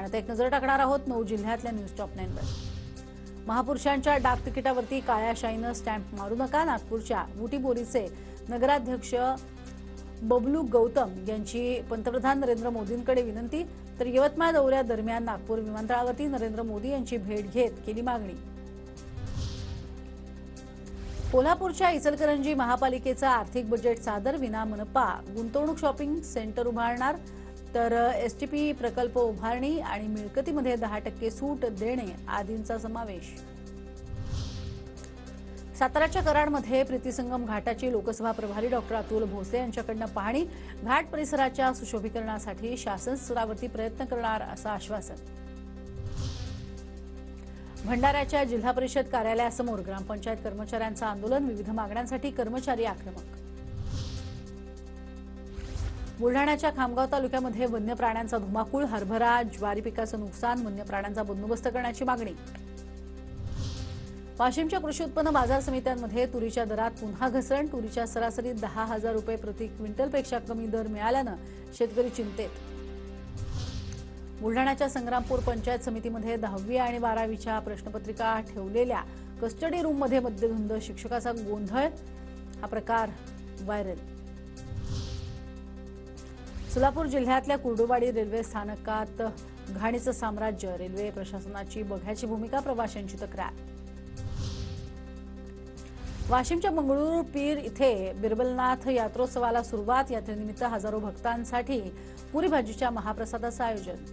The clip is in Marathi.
आणि आता एक नजर टाकणार आहोत 9 जिल्ह्यातल्या न्यूज टॉप 9 वर। महापुरुषांच्या डाक तिकिटावरती काळ्या शाईनं स्टॅम्प मारू नका। नागपूरच्या बुटीबोरीचे नगराध्यक्ष बबलू गौतम यांची पंतप्रधान नरेंद्र मोदींकडे विनंती। तर यवतमाळ दौऱ्यादरम्यान नागपूर विमानतळावरती नरेंद्र मोदी यांची भेट घेत केली मागणी। कोल्हापूरच्या इचलकरंजी महापालिकेचा आर्थिक बजेट सादर। विना मनपा गुंतवणूक शॉपिंग सेंटर उभारणार। तर एसटीपी प्रकल्प उभारणी आणि मिळकतीमध्ये 10% सूट देणे आदींचा समावेश। साताराच्या कराडमध्ये प्रीतिसंगम घाटाची लोकसभा प्रभारी डॉक्टर अतुल भोसले यांच्याकडून पाहणी। घाट परिसराच्या सुशोभीकरणासाठी शासन स्तरावरती प्रयत्न करणार असं आश्वासन। भंडाऱ्याच्या जिल्हा परिषद कार्यालयासमोर ग्रामपंचायत कर्मचाऱ्यांचं आंदोलन। विविध मागण्यांसाठी कर्मचारी आक्रमक। बुलढाण्याच्या खामगाव तालुक्यामध्ये वन्य प्राण्यांचा धुमाकूळ। हरभरा ज्वारी पिकाचं नुकसान। वन्य प्राण्यांचा बंदोबस्त करण्याची मागणी। वाशिमच्या कृषी उत्पन्न बाजार समित्यांमध्ये तुरीच्या दरात पुन्हा घसरण। तुरीच्या सरासरी 10,000 रुपये प्रति क्विंटलपेक्षा कमी दर मिळाल्यानं शेतकरी चिंतेत। बुलढाण्याच्या संग्रामपूर पंचायत समितीमध्ये 10वी आणि 12वीच्या प्रश्नपत्रिका ठेवलेल्या कस्टडी रूममध्ये मद्यधुंद शिक्षकाचा गोंधळ। हा प्रकार व्हायरल। सोलापूर जिल्ह्यातल्या कुर्डुवाडी रेल्वे स्थानकात घाणीचं साम्राज्य। रेल्वे प्रशासनाची बघ्याची भूमिका। प्रवाशांची तक्रार। वाशिमच्या मंगळूर पीर इथे बिरबलनाथ यात्रोत्सवाला सुरुवात। यात्रेनिमित्त हजारो भक्तांसाठी पुरी भाजीच्या महाप्रसादाचं आयोजन।